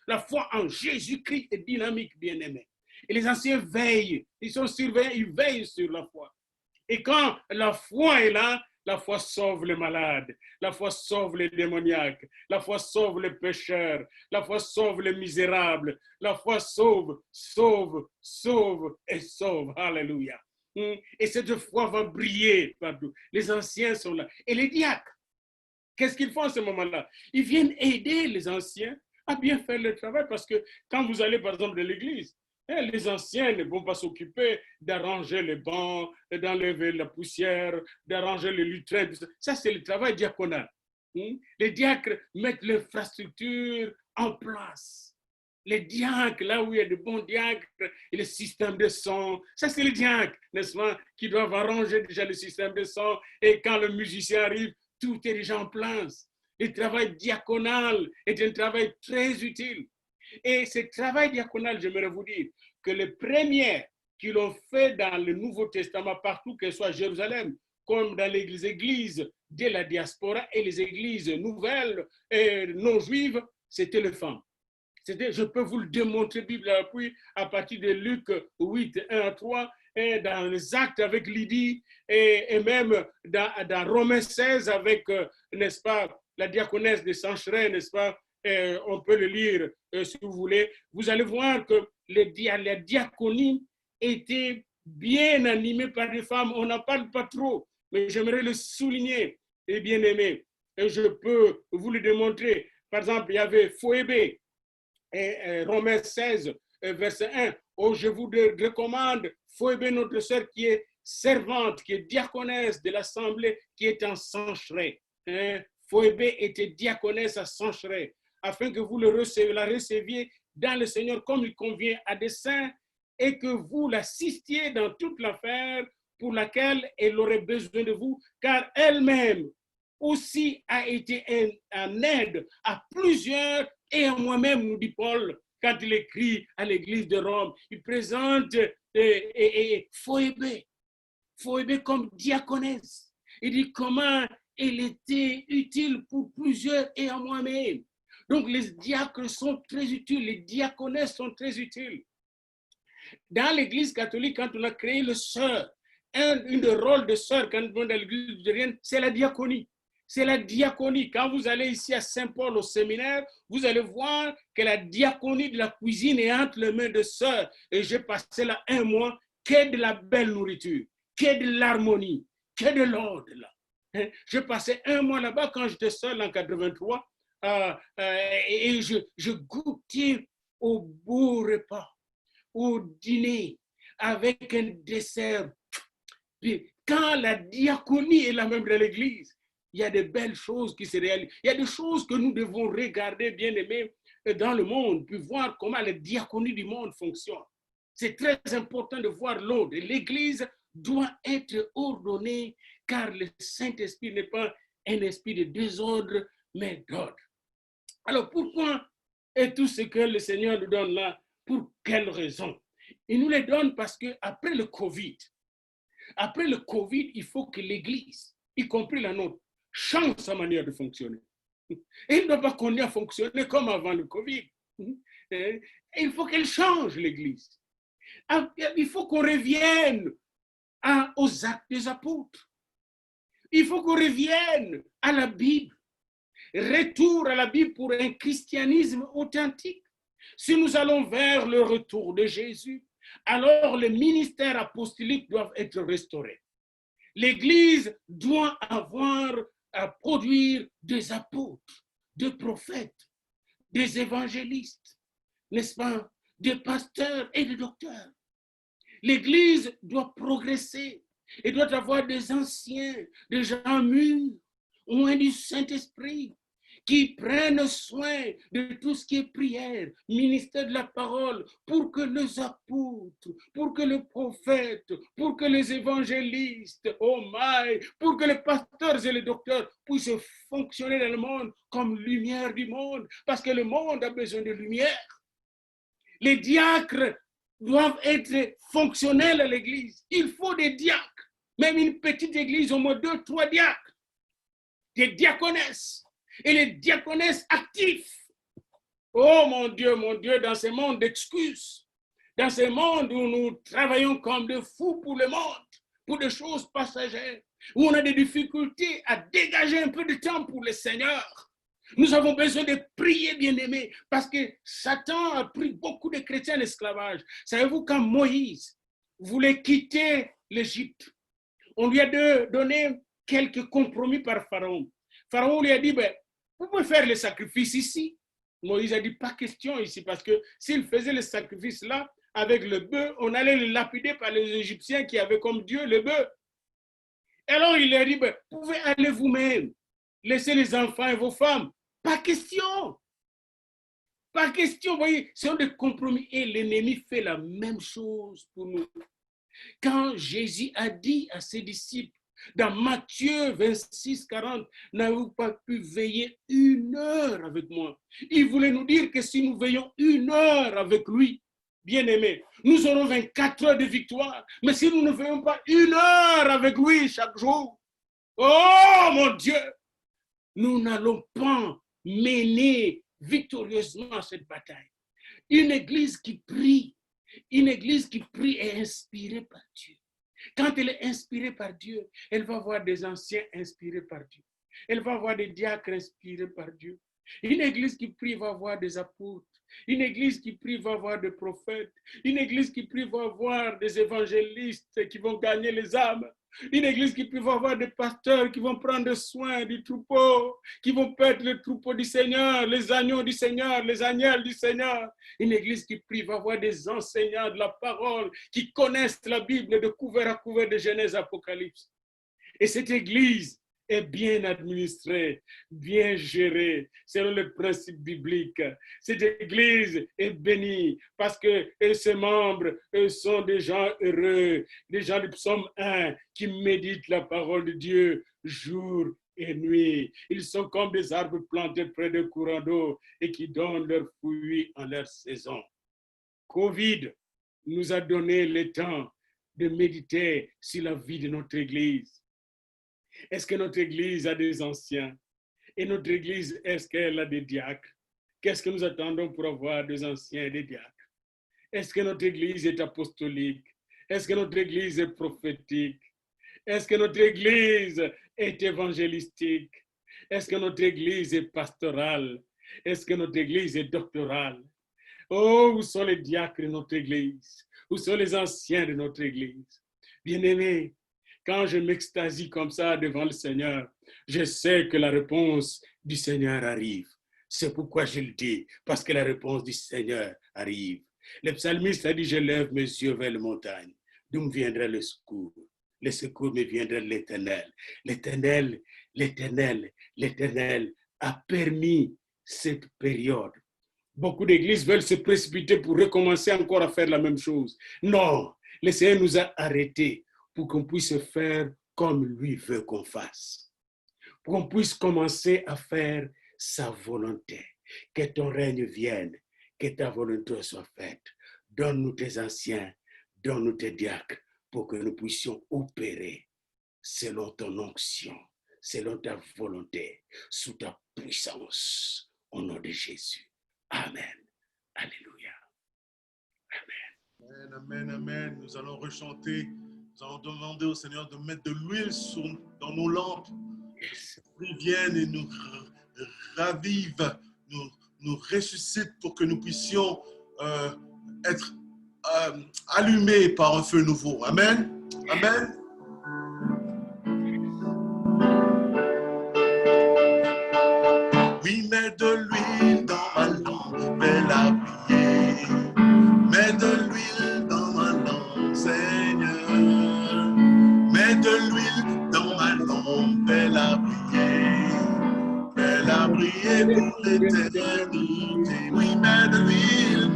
La foi en Jésus-Christ est dynamique, bien-aimé. Et les anciens veillent, ils sont surveillants, ils veillent sur la foi. Et quand la foi est là, la foi sauve les malades, la foi sauve les démoniaques, la foi sauve les pécheurs, la foi sauve les misérables, la foi sauve, sauve, sauve et sauve. Alléluia. Et cette foi va briller partout. Les anciens sont là. Et les diacres, qu'est-ce qu'ils font à ce moment-là? Ils viennent aider les anciens à bien faire le travail parce que quand vous allez par exemple de l'église, les anciens ne vont pas s'occuper d'arranger les bancs, d'enlever la poussière, d'arranger les lutrins. Ça, c'est le travail diaconal. Les diacres mettent l'infrastructure en place. Les diacres, là où il y a de bons diacres, et le système de son, ça c'est les diacres, n'est-ce pas, qui doivent arranger déjà le système de son. Et quand le musicien arrive, tout est déjà en place. Le travail diaconal est un travail très utile. Et ce travail diaconal, j'aimerais vous dire que les premières qui l'ont fait dans le Nouveau Testament, partout, que ce soit à Jérusalem, comme dans les églises de la diaspora et les églises nouvelles et non juives, c'était les femmes. Je peux vous le démontrer, Bible à l'appui, à partir de Luc 8, 1 à 3, et dans les Actes avec Lydie, et même dans Romains 16 avec, n'est-ce pas, la diaconesse de Sancheré, n'est-ce pas? On peut le lire si vous voulez. Vous allez voir que la diaconie était bien animée par des femmes. On n'en parle pas trop, mais j'aimerais le souligner, et bien aimé. Et je peux vous le démontrer. Par exemple, il y avait Phoébé, et Romains 16, verset 1. Oh, je vous recommande Phoébé, notre sœur, qui est servante, qui est diaconesse de l'assemblée, qui est en Sancheré. Phoébé était diaconesse à Sancheré, afin que vous la receviez dans le Seigneur comme il convient à des saints et que vous l'assistiez dans toute l'affaire pour laquelle elle aurait besoin de vous, car elle-même aussi a été en aide à plusieurs et à moi-même, nous dit Paul, quand il écrit à l'église de Rome. Il présente Phoébé comme diaconesse. Il dit comment elle était utile pour plusieurs et à moi-même. Donc, les diacres sont très utiles, les diaconesses sont très utiles. Dans l'Église catholique, quand on a créé le sœur, un des rôles de sœur, quand on est dans l'Église luthérienne, c'est la diaconie. C'est la diaconie. Quand vous allez ici à Saint-Paul au séminaire, vous allez voir que la diaconie de la cuisine est entre les mains de sœurs. Et j'ai passé là un mois, que de la belle nourriture, que de l'harmonie, que de l'ordre là. J'ai passé un mois là-bas quand j'étais seul en 83. Et je goûtais au beau repas, au dîner, avec un dessert. Puis, quand la diaconie est la même dans l'église, il y a de belles choses qui se réalisent. Il y a des choses que nous devons regarder, bien aimés, dans le monde, puis voir comment la diaconie du monde fonctionne. C'est très important de voir l'ordre. L'église doit être ordonnée, car le Saint-Esprit n'est pas un esprit de désordre, mais d'ordre. Alors, pourquoi est tout ce que le Seigneur nous donne là? Pour quelle raison? Il nous les donne parce qu'après le Covid, il faut que l'Église, y compris la nôtre, change sa manière de fonctionner. Elle ne doit pas continuer à fonctionner comme avant le Covid. Il faut qu'elle change, l'Église. Il faut qu'on revienne aux actes des apôtres. Il faut qu'on revienne à la Bible. Retour à la Bible pour un christianisme authentique. Si nous allons vers le retour de Jésus, alors les ministères apostoliques doivent être restaurés. L'Église doit avoir à produire des apôtres, des prophètes, des évangélistes, n'est-ce pas, des pasteurs et des docteurs. L'Église doit progresser et doit avoir des anciens, des gens mûrs, loin du Saint-Esprit, qui prennent soin de tout ce qui est prière, ministère de la parole, pour que les apôtres, pour que les prophètes, pour que les évangélistes, oh my, pour que les pasteurs et les docteurs puissent fonctionner dans le monde comme lumière du monde, parce que le monde a besoin de lumière. Les diacres doivent être fonctionnels à l'église. Il faut des diacres. Même une petite église, au moins 2, 3 diacres. Des diaconesses. Et les diaconesses actifs. Oh mon Dieu, dans ce monde d'excuses, dans ce monde où nous travaillons comme des fous pour le monde, pour des choses passagères, où on a des difficultés à dégager un peu de temps pour le Seigneur. Nous avons besoin de prier, bien-aimés, parce que Satan a pris beaucoup de chrétiens en esclavage. Savez-vous, quand Moïse voulait quitter l'Égypte, on lui a donné quelques compromis par Pharaon. Pharaon lui a dit, ben, vous pouvez faire le sacrifice ici. Moïse a dit, pas question ici, parce que s'il faisait le sacrifice là, avec le bœuf, on allait le lapider par les Égyptiens qui avaient comme Dieu le bœuf. Alors il leur dit, ben, vous pouvez aller vous-même, laissez les enfants et vos femmes. Pas question. Pas question. Vous voyez, c'est un des compromis. Et l'ennemi fait la même chose pour nous. Quand Jésus a dit à ses disciples, dans Matthieu 26, 40, n'avez-vous pas pu veiller 1 heure avec moi? Il voulait nous dire que si nous veillons 1 heure avec lui, bien-aimés, nous aurons 24 heures de victoire. Mais si nous ne veillons pas 1 heure avec lui chaque jour, oh mon Dieu, nous n'allons pas mener victorieusement cette bataille. Une église qui prie est inspirée par Dieu. Quand elle est inspirée par Dieu, elle va avoir des anciens inspirés par Dieu. Elle va avoir des diacres inspirés par Dieu. Une église qui prie va avoir des apôtres. Une église qui prie va avoir des prophètes. Une église qui prie va avoir des évangélistes qui vont gagner les âmes. Une église qui va avoir des pasteurs qui vont prendre soin du troupeau, qui vont perdre le troupeau du Seigneur, les agneaux du Seigneur, les agnelles du Seigneur. Une église qui prie va avoir des enseignants de la parole qui connaissent la Bible de couvert à couvert de Genèse à Apocalypse. Et cette église est bien administrée, bien gérée, selon le principe biblique. Cette église est bénie parce que ses membres sont des gens heureux, des gens du psaume 1 qui méditent la parole de Dieu jour et nuit. Ils sont comme des arbres plantés près de courants d'eau et qui donnent leurs fruits en leur saison. Covid nous a donné le temps de méditer sur la vie de notre église. Est-ce que notre église a des anciens? Et notre église, est-ce qu'elle a des diacres? Qu'est-ce que nous attendons pour avoir des anciens et des diacres? Est-ce que notre église est apostolique? Est-ce que notre église est prophétique? Est-ce que notre église est évangélistique? Est-ce que notre église est pastorale? Est-ce que notre église est doctorale? Oh, où sont les diacres de notre église? Où sont les anciens de notre église? Bien-aimés, quand je m'extasie comme ça devant le Seigneur, je sais que la réponse du Seigneur arrive. C'est pourquoi je le dis, parce que la réponse du Seigneur arrive. Le psalmiste a dit, je lève mes yeux vers les montagnes. D'où me viendra le secours? Le secours me viendra de l'Éternel. L'Éternel a permis cette période. Beaucoup d'églises veulent se précipiter pour recommencer encore à faire la même chose. Non, le Seigneur nous a arrêtés pour qu'on puisse faire comme lui veut qu'on fasse. Pour qu'on puisse commencer à faire sa volonté. Que ton règne vienne, que ta volonté soit faite. Donne-nous tes anciens, donne-nous tes diacres pour que nous puissions opérer selon ton onction, selon ta volonté, sous ta puissance. Au nom de Jésus. Amen. Alléluia. Amen, amen, amen. Nous allons rechanter. Nous allons demander au Seigneur de mettre de l'huile dans nos lampes. Qu'il vienne et nous ravive, nous ressuscite pour que nous puissions être allumé par un feu nouveau. Amen. Amen. Oui, mets de l'huile dans ma lampe, fais-la briller. Mets de l'huile dans ma lampe, Seigneur. Mets de l'huile dans ma lampe, fais-la briller. Fais-la briller pour l'éternité. Oui, mets de l'huile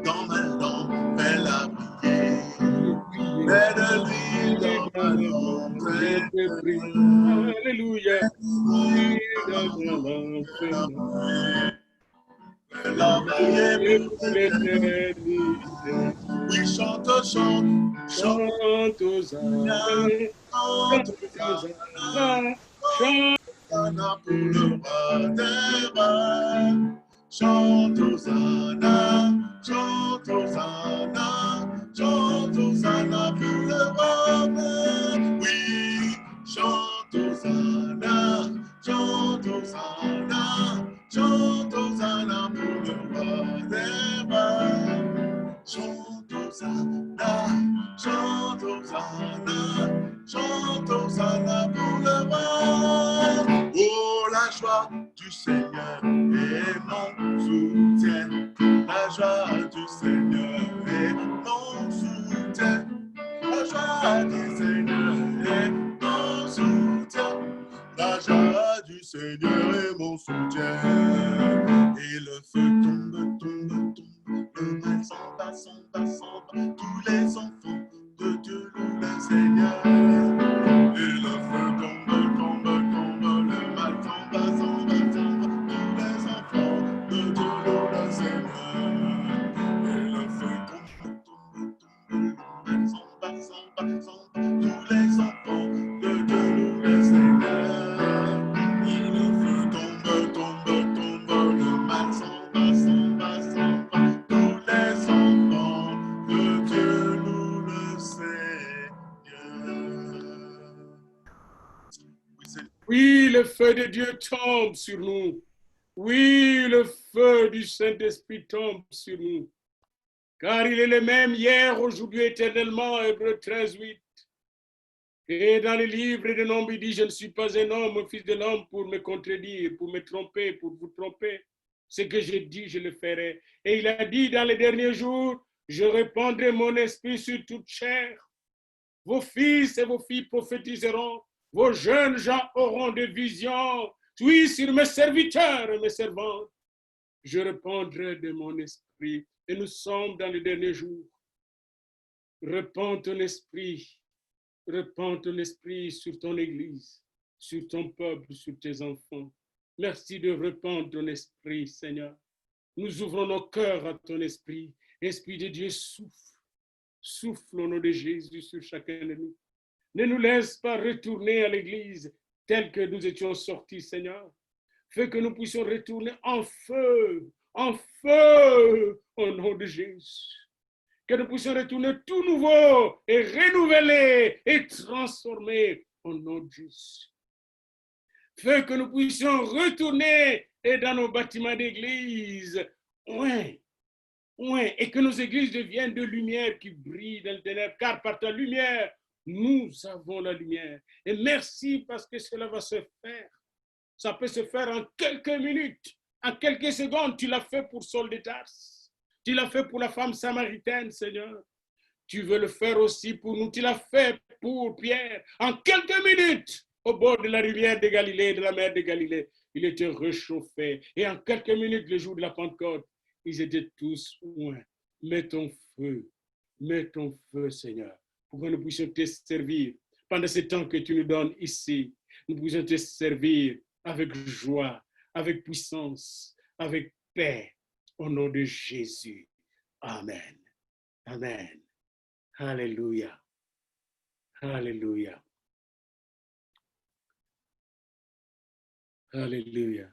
dans ma lampe, fais-la briller. Mets de l'huile dans ma lampe, Seigneur. Alléluia. Fais-la briller pour l'éternité. L'éternité. Oui, chante, chante, chante, Chante aux âmes, chante, chante aux âmes, chante. Hosanna pour le roi des rois. Chante Hosanna, chante Hosanna, chante Hosanna pour le roi. Oui, chante Hosanna, chante Hosanna, chante Hosanna pour le roi des rois. Chante Hosanna, chante Hosanna, chante Hosanna pour le roi. Oh, la joie du Seigneur est mon soutien. La joie du Seigneur est mon soutien. La joie du Seigneur est mon soutien. La joie du Seigneur est mon soutien. Et le feu tombe, tombe, tombe. Le mal s'en va, s'en va, s'en va. Tous les enfants de Dieu louent le Seigneur. Et le feu tombe, tombe, tombe. Le mal s'en va, s'en va, s'en va. Tous les enfants de Dieu louent le Seigneur. Et le feu tombe, tombe, tombe. Le mal s'en va, s'en va, s'en va. Tous les enfants de Dieu louent le Seigneur. Et le feu tombe, tombe, tombe. Le mal s'en va, s'en va, s'en va. Tous les enfants de Dieu louent le Seigneur. Oui, le feu de Dieu tombe sur nous. Oui, le feu du Saint-Esprit tombe sur nous. Car il est le même hier, aujourd'hui, éternellement, Hébreux 13, 8. Et dans le livre de Nombres, il dit, je ne suis pas un homme, fils de l'homme, pour me contredire, pour me tromper, pour vous tromper. Ce que j'ai dit, je le ferai. Et il a dit dans les derniers jours, je répandrai mon esprit sur toute chair. Vos fils et vos filles prophétiseront. Vos jeunes gens auront des visions. Oui, sur mes serviteurs et mes servantes, je répandrai de mon esprit. Et nous sommes dans les derniers jours. Répands ton esprit sur ton Église, sur ton peuple, sur tes enfants. Merci de répandre ton esprit, Seigneur. Nous ouvrons nos cœurs à ton esprit. Esprit de Dieu, souffle au nom de Jésus sur chacun de nous. Ne nous laisse pas retourner à l'Église telle que nous étions sortis, Seigneur. Fais que nous puissions retourner en feu, au nom de Jésus. Que nous puissions retourner tout nouveau et renouvelé et transformé au nom de Jésus. Fais que nous puissions retourner dans nos bâtiments d'église, et que nos églises deviennent de lumière qui brille dans le ténèbre, car par ta lumière, nous avons la lumière. Et merci parce que cela va se faire. Ça peut se faire en quelques minutes, en quelques secondes. Tu l'as fait pour Saul de Tarse. Tu l'as fait pour la femme samaritaine, Seigneur. Tu veux le faire aussi pour nous. Tu l'as fait pour Pierre. En quelques minutes, au bord de la rivière de Galilée, de la mer de Galilée, il était réchauffé. Et en quelques minutes, le jour de la Pentecôte, ils étaient tous loin. Mets ton feu, Seigneur, pour que nous puissions te servir. Pendant ce temps que tu nous donnes ici, nous puissions te servir avec joie, avec puissance, avec paix, au nom de Jésus. Amen. Amen. Alléluia. Alléluia. Alléluia.